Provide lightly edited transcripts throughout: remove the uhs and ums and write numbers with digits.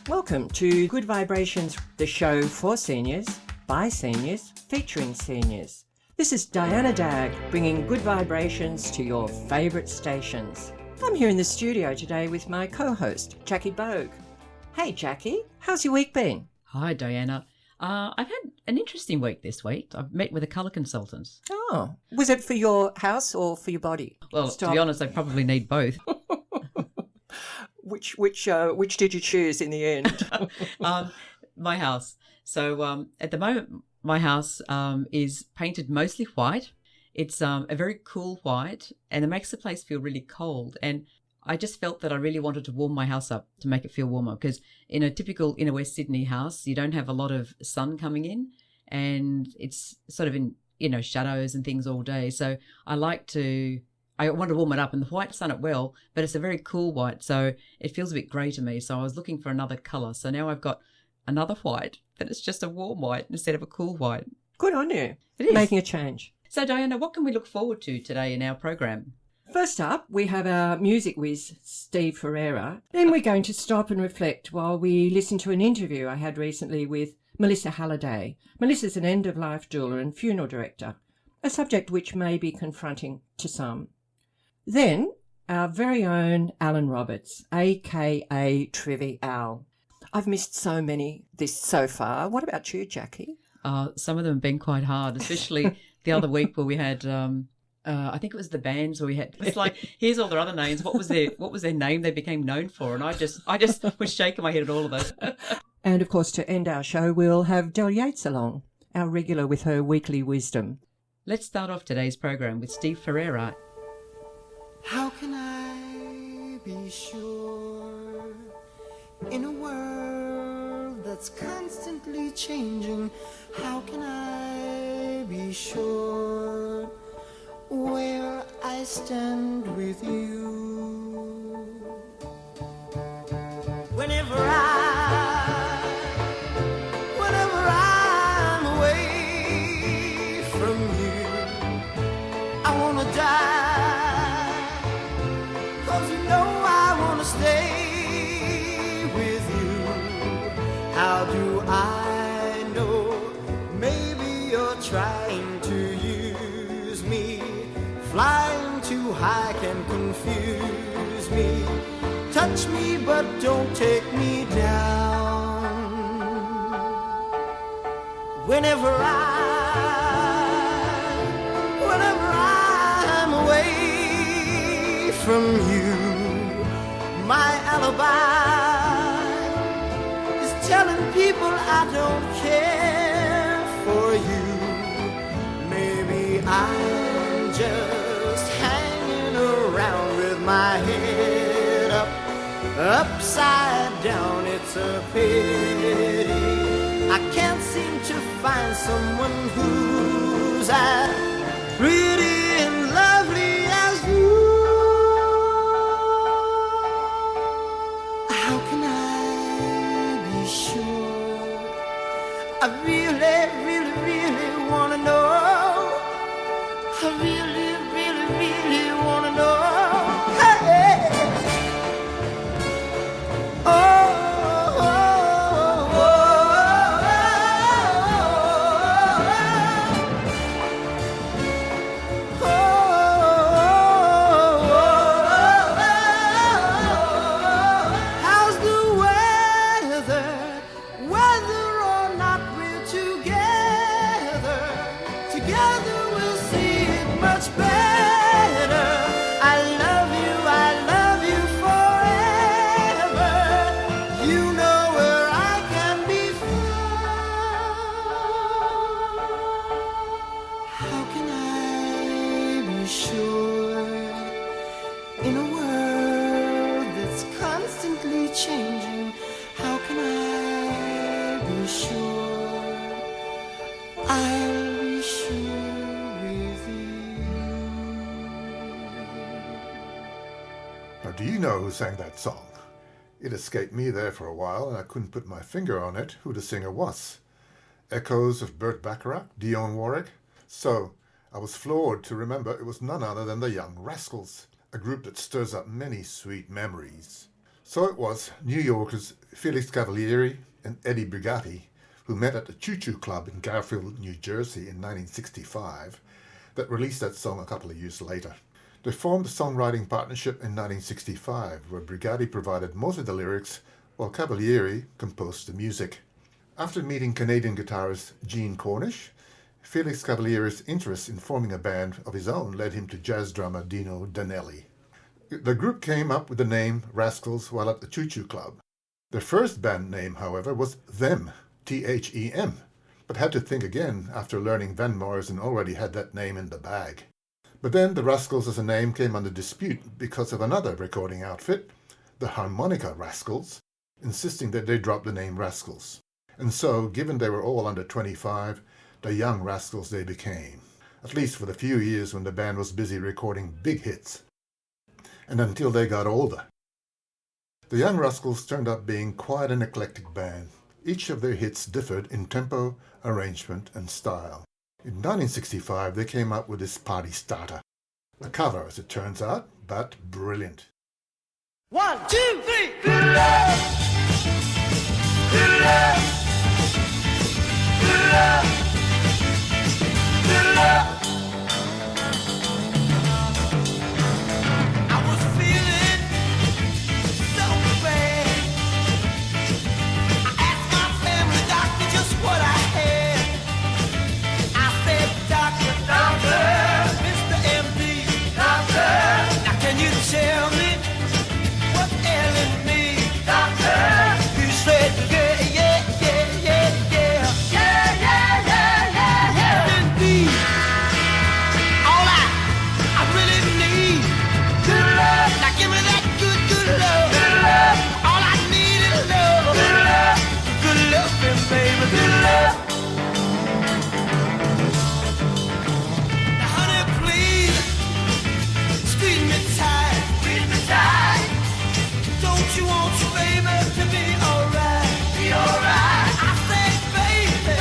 Welcome to Good Vibrations, the show for seniors, by seniors, featuring seniors. This is Diana Dagg, bringing good vibrations to your favourite stations. I'm here in the studio today with my co-host, Jackie Bogue. Hey Jackie, how's your week been? Hi Diana. I've had an interesting week this week. I've met with a colour consultant. Oh, was it for your house or for your body? Well, to be honest, I probably need both. Which did you choose in the end? My house. So at the moment, my house is painted mostly white. It's a very cool white, and it makes the place feel really cold. And I just felt that I really wanted to warm my house up to make it feel warmer, because in a typical inner West Sydney house, you don't have a lot of sun coming in, and it's sort of in, shadows and things all day. So I want to warm it up, and the white's done it well, but it's a very cool white, so it feels a bit grey to me. So I was looking for another colour. So now I've got another white, but it's just a warm white instead of a cool white. Good on you. It is. Making a change. So Diana, what can we look forward to today in our program? First up, we have our music whiz, Steve Ferreira. Then we're going to stop and reflect while we listen to an interview I had recently with Melissa Halliday. Melissa's an end-of-life doula and funeral director, a subject which may be confronting to some. Then, our very own Alan Roberts, a.k.a. Trivy Al. I've missed so many so far. What about you, Jackie? Some of them have been quite hard, especially the other week where we had... I think it was the bands where we had. It's like, here's all their other names. What was their name they became known for? And I just was shaking my head at all of those. And of course, to end our show, we'll have Del Yates along, our regular with her weekly wisdom. Let's start off today's program with Steve Ferreira. How can I be sure in a world that's constantly changing? How can I be sure where I stand with you? Whenever I'm away from you, I wanna die, 'cause you know I wanna stay with you. How do I know? Maybe you're trying to use me. Flying too high can confuse me. Touch me, but don't take me down. Whenever I'm away from you, my alibi is telling people I don't care for you. Maybe I'm just hanging around with my head upside down. It's a pity I can't seem to find someone who's as pretty and lovely as you. How can I be sure? I really, really, really wanna know. I really, really, really wanna know. Hey. Oh, oh, oh, oh, how's the weather? Whether or not we're together, together we'll see it much better. I love you forever. You know where I can be found. How can I be sure in a world that's constantly changing? How can I be sure I'll be sure with you? Now, do you know who sang that song? It escaped me there for a while, and I couldn't put my finger on it who the singer was. Echoes of Burt Bacharach, Dionne Warwick. So I was floored to remember it was none other than the Young Rascals, a group that stirs up many sweet memories. So it was New Yorkers Felix Cavalieri and Eddie Brigatti, who met at the Choo Choo Club in Garfield, New Jersey in 1965, that released that song a couple of years later. They formed a songwriting partnership in 1965, where Brigatti provided most of the lyrics, while Cavalieri composed the music. After meeting Canadian guitarist Gene Cornish, Felix Cavalieri's interest in forming a band of his own led him to jazz drummer Dino Danelli. The group came up with the name Rascals while at the Choo Choo Club. Their first band name, however, was Them, T-H-E-M, but had to think again after learning Van Morrison already had that name in the bag. But then the Rascals as a name came under dispute because of another recording outfit, the Harmonica Rascals, insisting that they drop the name Rascals. And so, given they were all under 25, the Young Rascals they became, at least for the few years when the band was busy recording big hits, and until they got older. The Young Rascals turned up being quite an eclectic band. Each of their hits differed in tempo, arrangement, and style. In 1965, they came up with this party starter. A cover, as it turns out, but brilliant. 1, 2, 3. Good love. Good love. Good love. Good love. I was feeling so bad. I asked my family doctor just what I had. I said, Doctor, Mr. MD, Doctor, now can you tell me what's ailing me, Doctor? He said, yeah, yeah, yeah, yeah, yeah, yeah, yeah, yeah, yeah, yeah. Indeed, all I really need, good love. Now give me that good, good love, good love. All I need is love, good love, good loving, baby, good love. Now, honey, please, squeeze me tight, squeeze me tight. Don't you want your baby to be alright? Be alright. I say, baby,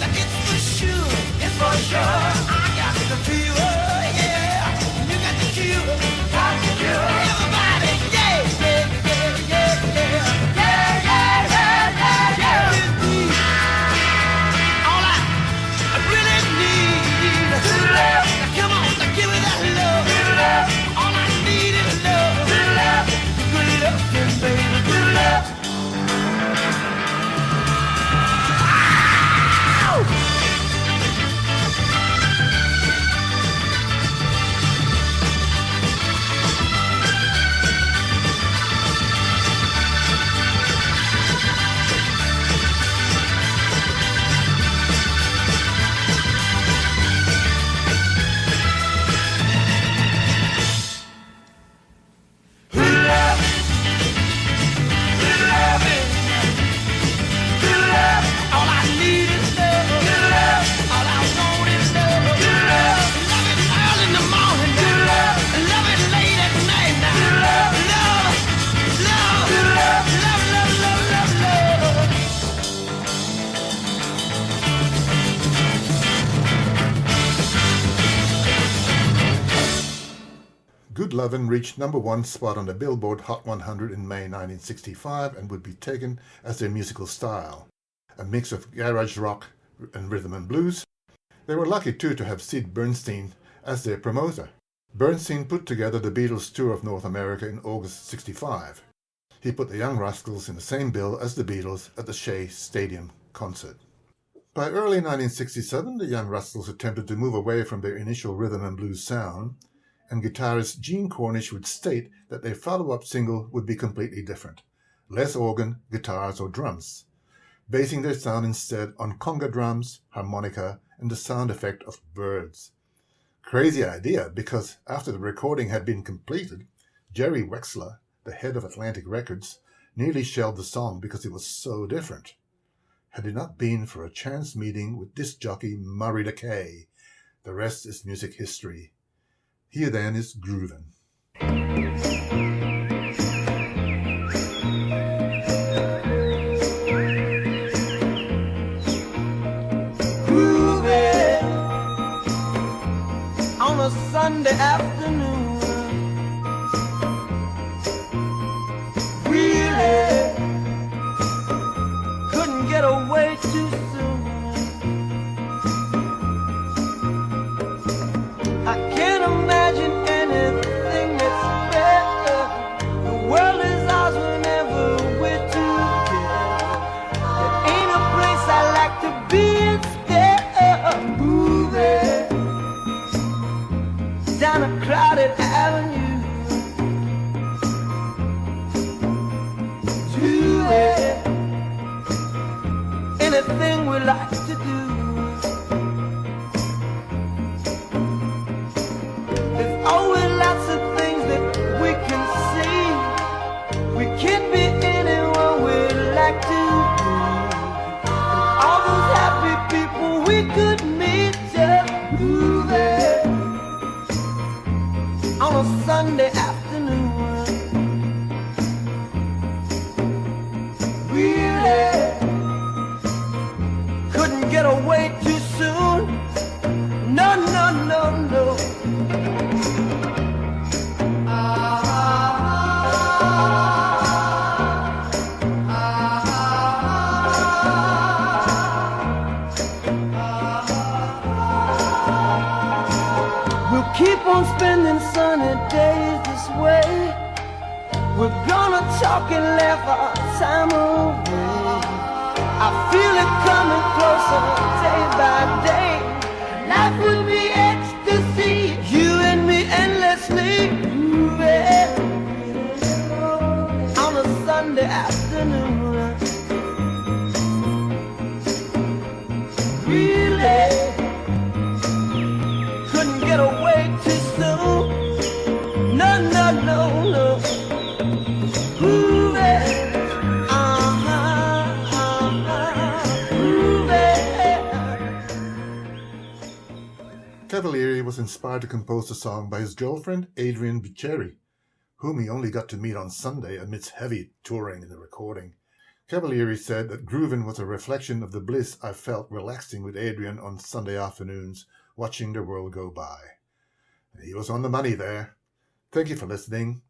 now it's for sure, it's for sure. I got the fever, yeah. You got the cure, got the cure. Everybody, yeah, yeah, yeah, yeah, yeah, yeah, yeah, yeah, yeah, yeah. Indeed, all I really need is good love. Now come on, now give me that love, good love. All I need is love, good love. Good looking, baby, good love. Good Lovin' reached #1 spot on the Billboard Hot 100 in May 1965 and would be taken as their musical style, a mix of garage rock and rhythm and blues. They were lucky too to have Sid Bernstein as their promoter. Bernstein put together the Beatles' tour of North America in August '65. He put the Young Rascals in the same bill as the Beatles at the Shea Stadium concert. By early 1967, the Young Rascals attempted to move away from their initial rhythm and blues sound, and guitarist Gene Cornish would state that their follow-up single would be completely different. Less organ, guitars, or drums, basing their sound instead on conga drums, harmonica, and the sound effect of birds. Crazy idea, because after the recording had been completed, Jerry Wexler, the head of Atlantic Records, nearly shelved the song because it was so different. Had it not been for a chance meeting with disc jockey Murray DeKay, the rest is music history. Here then is Groovin'. Groovin' on a Sunday afternoon. on spending sunny days this way. We're gonna talk and laugh our time away. I feel it coming closer day by day. Life will be ecstasy, you and me endlessly moving on a Sunday afternoon. Really couldn't get away too soon. No, no, no, no. Cavalieri was inspired to compose the song by his girlfriend Adrienne Biccheri, whom he only got to meet on Sunday amidst heavy touring in the recording. Cavalieri said that groovin' was a reflection of the bliss I felt relaxing with Adrienne on Sunday afternoons, watching the world go by. And he was on the money there. Thank you for listening.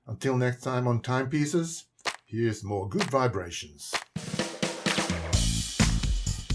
Until next time on Timepieces, here's more good vibrations.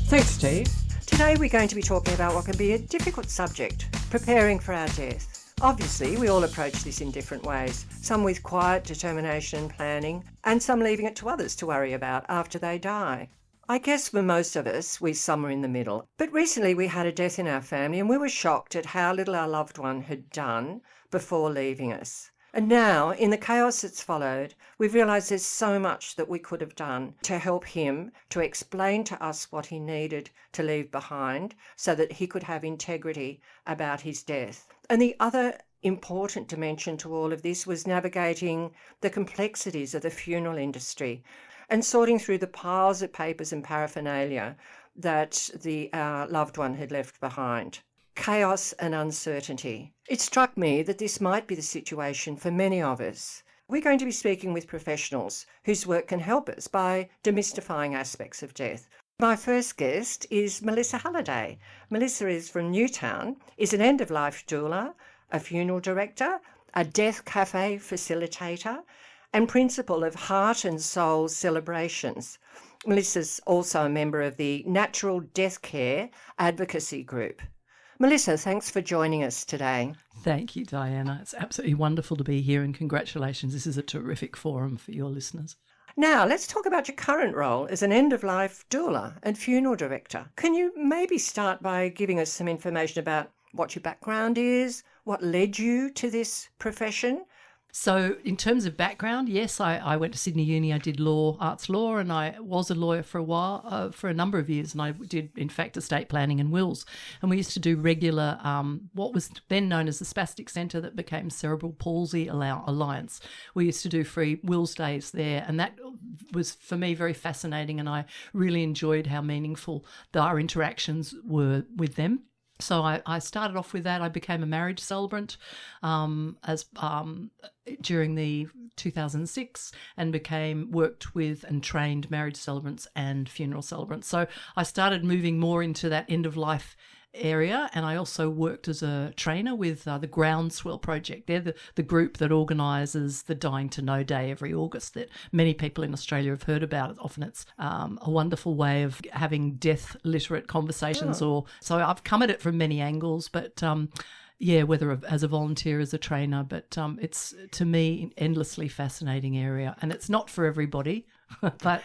Thanks, Steve. Today we're going to be talking about what can be a difficult subject, preparing for our death. Obviously, we all approach this in different ways, some with quiet determination and planning, and some leaving it to others to worry about after they die. I guess for most of us, we're somewhere in the middle. But recently we had a death in our family and we were shocked at how little our loved one had done before leaving us. And now, in the chaos that's followed, we've realised there's so much that we could have done to help him, to explain to us what he needed to leave behind so that he could have integrity about his death. And the other important dimension to all of this was navigating the complexities of the funeral industry and sorting through the piles of papers and paraphernalia that the loved one had left behind. Chaos and uncertainty. It struck me that this might be the situation for many of us. We're going to be speaking with professionals whose work can help us by demystifying aspects of death. My first guest is Melissa Halliday. Melissa is from Newtown, is an end-of-life doula, a funeral director, a death cafe facilitator, and principal of Heart and Soul Celebrations. Melissa's also a member of the Natural Death Care Advocacy Group. Melissa, thanks for joining us today. Thank you, Diana. It's absolutely wonderful to be here and congratulations. This is a terrific forum for your listeners. Now, let's talk about your current role as an end-of-life doula and funeral director. Can you maybe start by giving us some information about what your background is, what led you to this profession? So in terms of background, yes, I went to Sydney Uni. I did arts law, and I was a lawyer for a while, for a number of years. And I did, in fact, estate planning and wills. And we used to do regular, what was then known as the Spastic Centre that became Cerebral Palsy Alliance. We used to do free wills days there. And that was, for me, very fascinating. And I really enjoyed how meaningful our interactions were with them. So I started off with that. I became a marriage celebrant during the 2006 and worked with and trained marriage celebrants and funeral celebrants. So I started moving more into that end of life area, and I also worked as a trainer with the Groundswell Project. They're the group that organises the Dying to Know Day every August that many people in Australia have heard about. Often it's a wonderful way of having death literate conversations. So I've come at it from many angles, but whether as a volunteer, as a trainer, but it's, to me, an endlessly fascinating area, and it's not for everybody, but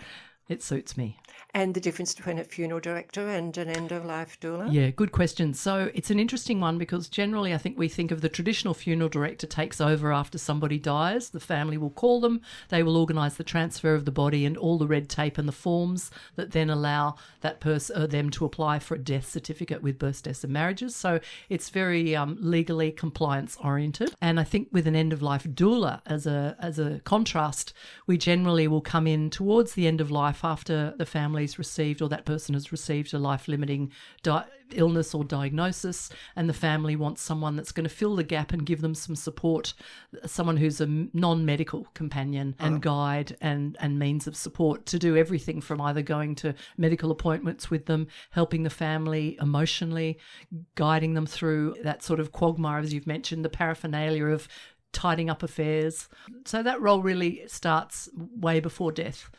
it suits me. And the difference between a funeral director and an end-of-life doula? Yeah, good question. So it's an interesting one because generally I think we think of the traditional funeral director takes over after somebody dies. The family will call them, they will organise the transfer of the body and all the red tape and the forms that then allow that person them to apply for a death certificate with births, deaths and marriages. So it's very legally compliance oriented. And I think with an end-of-life doula as a contrast, we generally will come in towards the end of life after the family's received or that person has received a life-limiting illness or diagnosis, and the family wants someone that's going to fill the gap and give them some support, someone who's a non-medical companion and guide and means of support to do everything from either going to medical appointments with them, helping the family emotionally, guiding them through that sort of quagmire, as you've mentioned, the paraphernalia of tidying up affairs. So that role really starts way before death.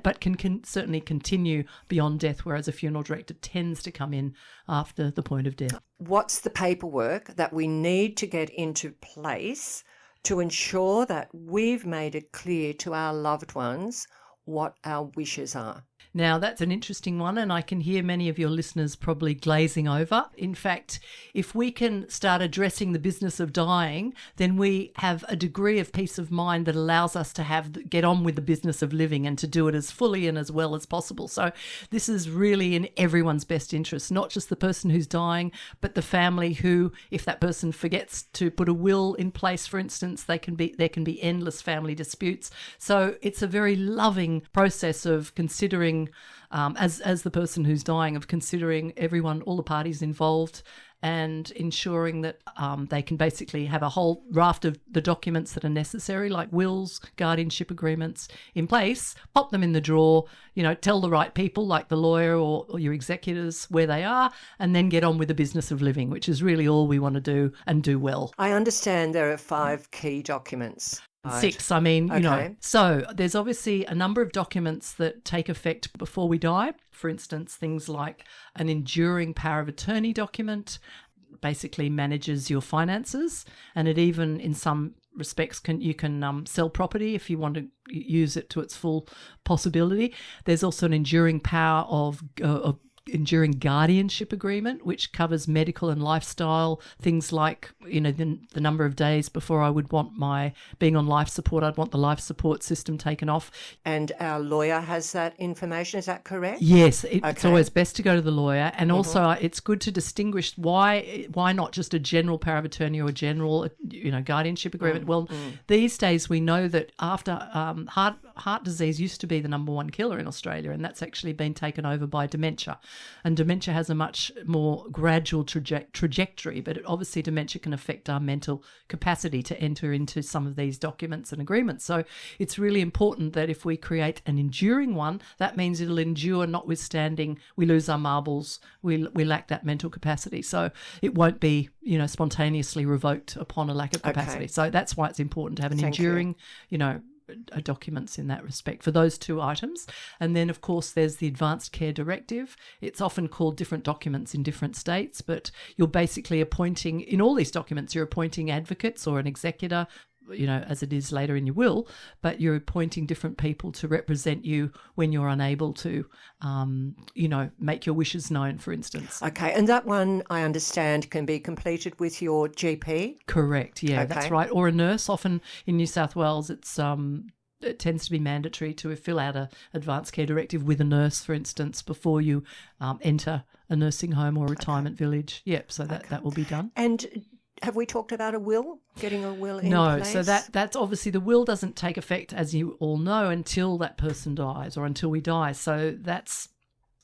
but can certainly continue beyond death, whereas a funeral director tends to come in after the point of death. What's the paperwork that we need to get into place to ensure that we've made it clear to our loved ones what our wishes are? Now, that's an interesting one, and I can hear many of your listeners probably glazing over. In fact, if we can start addressing the business of dying, then we have a degree of peace of mind that allows us to get on with the business of living and to do it as fully and as well as possible. So this is really in everyone's best interest, not just the person who's dying, but the family who, if that person forgets to put a will in place, for instance, there can be endless family disputes. So it's a very loving process of considering as the person who's dying, of considering everyone, all the parties involved, and ensuring that they can basically have a whole raft of the documents that are necessary, like wills, guardianship agreements, in place, pop them in the drawer, tell the right people, like the lawyer or your executors, where they are, and then get on with the business of living, which is really all we want to do, and do well. I understand there are 5 key documents. 6, okay. So there's obviously a number of documents that take effect before we die. For instance, things like an enduring power of attorney document basically manages your finances, and it even, in some respects, you can sell property if you want to use it to its full possibility. There's also an enduring power of enduring guardianship agreement, which covers medical and lifestyle things like, the number of days before I would want being on life support, I'd want the life support system taken off. And our lawyer has that information, is that correct? Yes, it's always best to go to the lawyer. And also it's good to distinguish why not just a general power of attorney or a general, guardianship agreement. These days we know that after heart disease used to be the number 1 killer in Australia, and that's actually been taken over by dementia. And dementia has a much more gradual trajectory, but obviously dementia can affect our mental capacity to enter into some of these documents and agreements. So it's really important that if we create an enduring one, that means it'll endure, notwithstanding we lose our marbles, we lack that mental capacity. So it won't be, spontaneously revoked upon a lack of capacity. Okay. So that's why it's important to have an enduring, documents in that respect for those 2 items. And then, of course, there's the Advanced Care Directive. It's often called different documents in different states, but you're basically appointing, in all these documents, you're appointing advocates or an executor, as it is later in your will, but you're appointing different people to represent you when you're unable to, make your wishes known, for instance. Okay, and that one, I understand, can be completed with your GP? Correct, yeah, that's right. Or a nurse. Often in New South Wales, it tends to be mandatory to fill out an advanced care directive with a nurse, for instance, before you enter a nursing home or retirement village. Yep, so that will be done. And have we talked about a will? Getting a will in place? No, so that's obviously, the will doesn't take effect, as you all know, until that person dies or until we die. So that's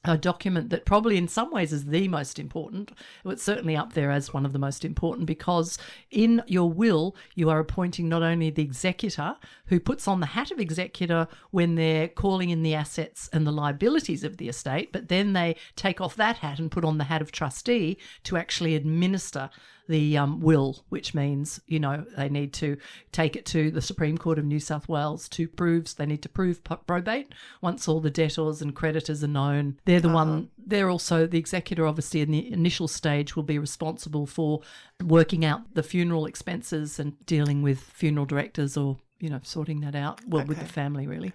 a document that probably in some ways is the most important. It's certainly up there as one of the most important, because in your will you are appointing not only the executor, who puts on the hat of executor when they're calling in the assets and the liabilities of the estate, but then they take off that hat and put on the hat of trustee to actually administer the will, which means, they need to take it to the Supreme Court of New South Wales they need to prove probate once all the debtors and creditors are known. They're also the executor, obviously, in the initial stage will be responsible for working out the funeral expenses and dealing with funeral directors or, sorting that out, with the family, really.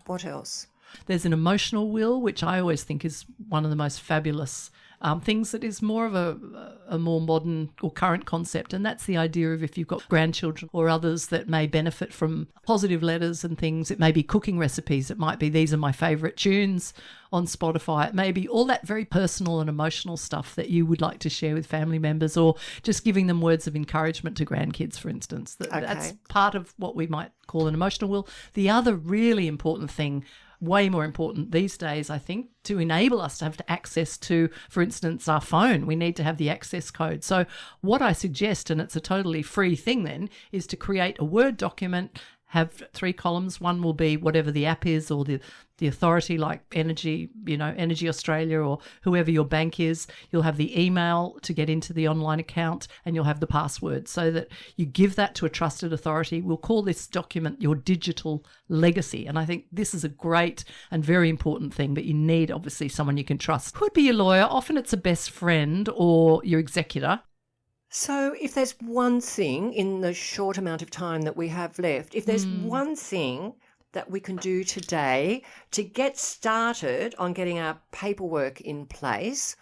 What else? There's an emotional will, which I always think is one of the most fabulous things that is more of a more modern or current concept, and that's the idea of if you've got grandchildren or others that may benefit from positive letters and things. It may be cooking recipes. It might be, these are my favourite tunes on Spotify. It may be all that very personal and emotional stuff that you would like to share with family members, or just giving them words of encouragement to grandkids, for instance. That's part of what we might call an emotional will. The other really important thing, way more important these days, I think, to enable us to have access to, for instance, our phone, we need to have the access code. So what I suggest, and it's a totally free thing then, is to create a Word document, have 3 columns. One will be whatever the app is, or the authority like Energy, Energy Australia, or whoever your bank is. You'll have the email to get into the online account, and you'll have the password, so that you give that to a trusted authority. We'll call this document your digital legacy. And I think this is a great and very important thing, but you need obviously someone you can trust. Could be your lawyer. Often it's a best friend or your executor. So if there's one thing in the short amount of time that we have left, if there's one thing that we can do today to get started on getting our paperwork in place,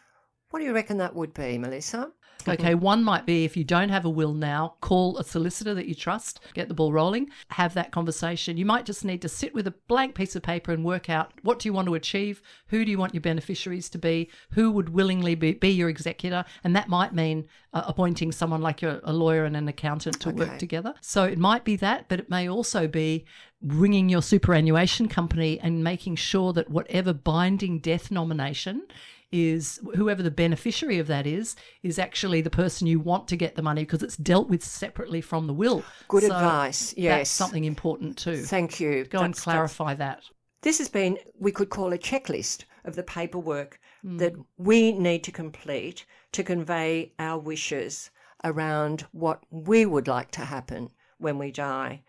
what do you reckon that would be, Melissa? Okay, one might be, if you don't have a will now, call a solicitor that you trust, get the ball rolling, have that conversation. You might just need to sit with a blank piece of paper and work out, what do you want to achieve? Who do you want your beneficiaries to be? Who would willingly be your executor? And that might mean appointing someone like a lawyer and an accountant to work together. So it might be that, but it may also be ringing your superannuation company and making sure that whatever binding death nomination is, whoever the beneficiary of that is actually the person you want to get the money, because it's dealt with separately from the will. Good advice, yes. That's something important too. Thank you. Go and clarify that. This has been, we could call a checklist of the paperwork that we need to complete to convey our wishes around what we would like to happen when we die.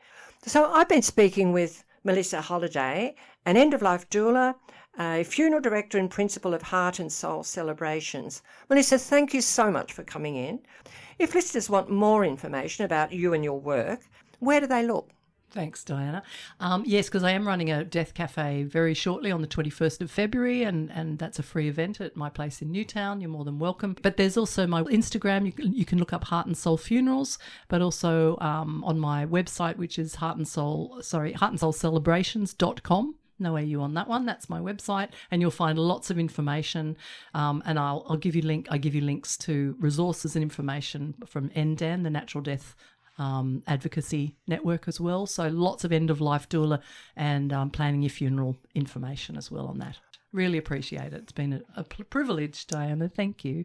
So I've been speaking with Melissa Holliday, an end-of-life doula, a funeral director and principal of Heart and Soul Celebrations. Melissa, thank you so much for coming in. If listeners want more information about you and your work, where do they look? Thanks, Diana. Yes, because I am running a death cafe very shortly on the 21st of February, and that's a free event at my place in Newtown. You're more than welcome. But there's also my Instagram. You can look up Heart and Soul Funerals, but also on my website, which is heartandsoulcelebrations.com. No AU on that one. That's my website, and you'll find lots of information. And I'll give you links to resources and information from NDAN, the Natural Death Advocacy Network, as well. So lots of end of life doula and planning your funeral information as well on that. Really appreciate it. It's been a privilege, Diana. Thank you.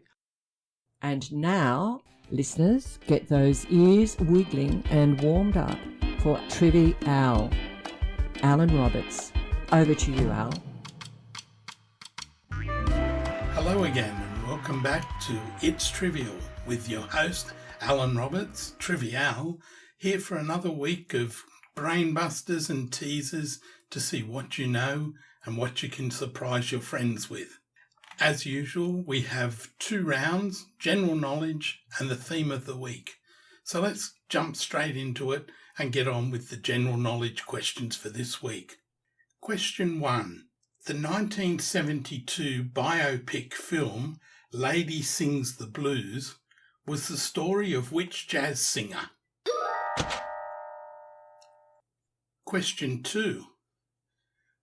And now, listeners, get those ears wiggling and warmed up for Trivial. Alan Roberts. Over to you, Al. Hello again, and welcome back to It's Trivial with your host, Alan Roberts, Trivial, here for another week of brainbusters and teasers to see what you know and what you can surprise your friends with. As usual, we have 2 rounds, general knowledge and the theme of the week. So let's jump straight into it and get on with the general knowledge questions for this week. Question 1. The 1972 biopic film Lady Sings the Blues was the story of which jazz singer? Question 2.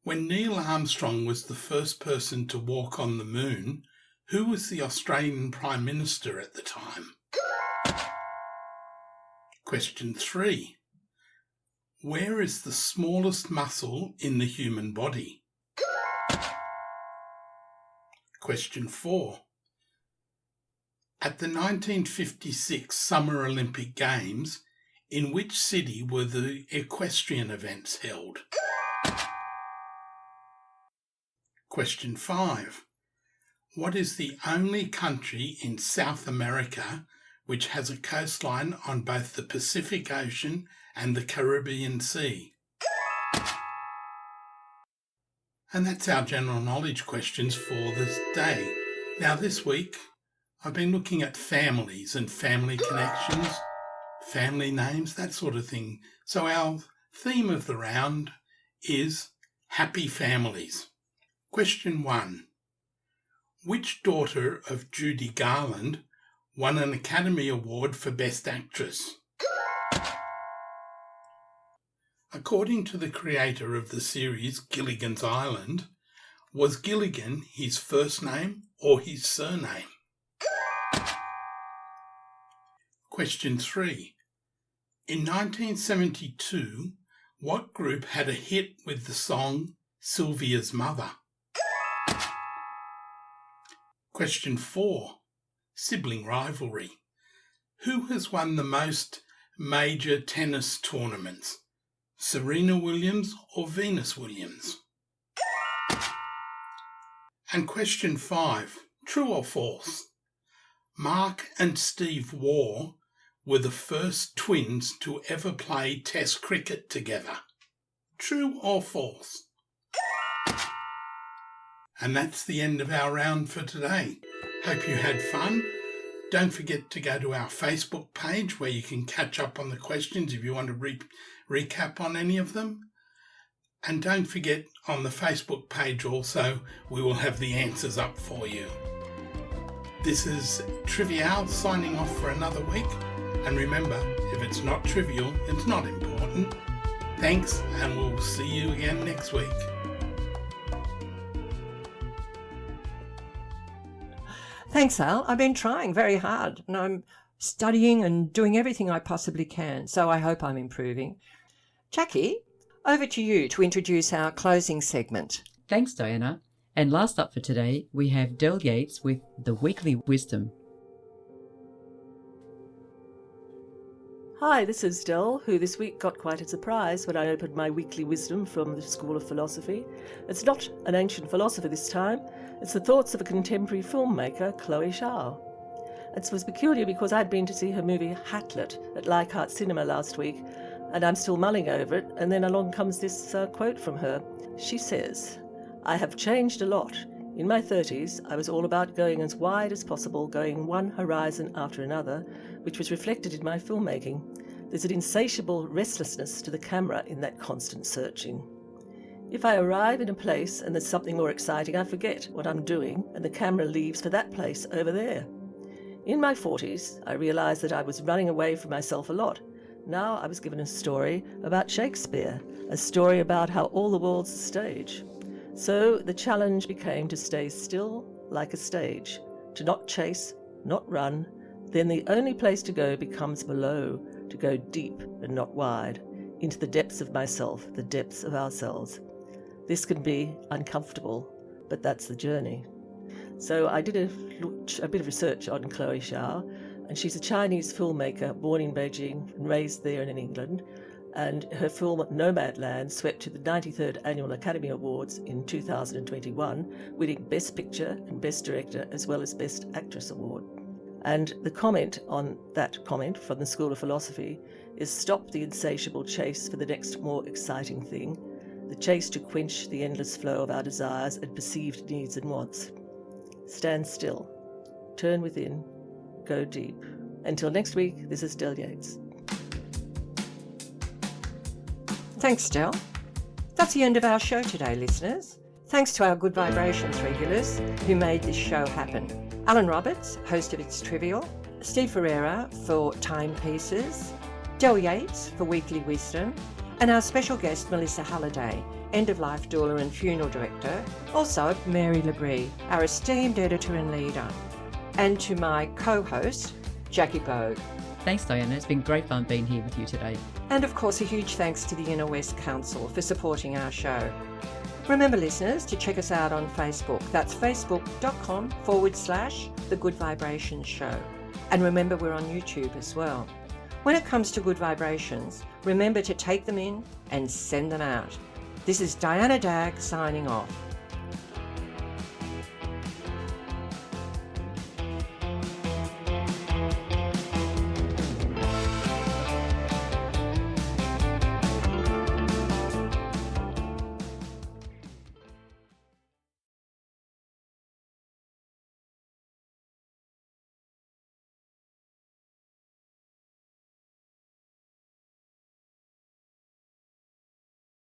When Neil Armstrong was the first person to walk on the moon, who was the Australian Prime Minister at the time? Question 3. Where is the smallest muscle in the human body? Question 4. At the 1956 Summer Olympic Games, in which city were the equestrian events held? Question 5. What is the only country in South America which has a coastline on both the Pacific Ocean and the Caribbean Sea? And that's our general knowledge questions for this day. Now this week, I've been looking at families and family connections, family names, that sort of thing. So our theme of the round is happy families. Question 1. Which daughter of Judy Garland won an Academy Award for Best Actress? According to the creator of the series Gilligan's Island, was Gilligan his first name or his surname? Question 3. In 1972, what group had a hit with the song Sylvia's Mother? Question 4. Sibling rivalry. Who has won the most major tennis tournaments? Serena Williams or Venus Williams? And question 5, true or false? Mark and Steve Waugh were the first twins to ever play Test cricket together. True or false? And that's the end of our round for today. Hope you had fun. Don't forget to go to our Facebook page where you can catch up on the questions if you want to recap on any of them. And don't forget, on the Facebook page also, we will have the answers up for you. This is Trivial signing off for another week. And remember, if it's not trivial, it's not important. Thanks, and we'll see you again next week. Thanks, Al. I've been trying very hard and I'm studying and doing everything I possibly can, so I hope I'm improving. Jackie, over to you to introduce our closing segment. Thanks, Diana. And last up for today, we have Del Yates with The Weekly Wisdom. Hi, this is Del, who this week got quite a surprise when I opened my weekly wisdom from the School of Philosophy. It's not an ancient philosopher this time, it's the thoughts of a contemporary filmmaker, Chloe Zhao. It was peculiar because I'd been to see her movie Hatlet at Leichhardt Cinema last week, and I'm still mulling over it, and then along comes this quote from her. She says, "I have changed a lot. In my 30s, I was all about going as wide as possible, going one horizon after another, which was reflected in my filmmaking. There's an insatiable restlessness to the camera in that constant searching. If I arrive in a place and there's something more exciting, I forget what I'm doing and the camera leaves for that place over there. In my 40s, I realised that I was running away from myself a lot. Now I was given a story about Shakespeare, a story about how all the world's a stage. So the challenge became to stay still like a stage, to not chase, not run. Then the only place to go becomes below, to go deep and not wide, into the depths of myself, the depths of ourselves. This can be uncomfortable, but that's the journey." So I did a bit of research on Chloe Zhao, and she's a Chinese filmmaker born in Beijing and raised there and in England. And her film Nomadland swept to the 93rd Annual Academy Awards in 2021, winning Best Picture and Best Director as well as Best Actress Award. And the comment on that comment from the School of Philosophy is stop the insatiable chase for the next more exciting thing, the chase to quench the endless flow of our desires and perceived needs and wants. Stand still, turn within, go deep. Until next week, this is Del Yates. Thanks, Del. That's the end of our show today, listeners. Thanks to our Good Vibrations regulars who made this show happen. Alan Roberts, host of It's Trivial, Steve Ferreira for Timepieces, Del Yates for Weekly Wisdom, and our special guest Melissa Halliday, end-of-life doula and funeral director, also Mary Labrie, our esteemed editor and leader, and to my co-host, Jackie Bogue. Thanks, Diana. It's been great fun being here with you today. And of course, a huge thanks to the Inner West Council for supporting our show. Remember, listeners, to check us out on Facebook. That's facebook.com/The Good Vibrations Show. And remember, we're on YouTube as well. When it comes to good vibrations, remember to take them in and send them out. This is Diana Dagg signing off.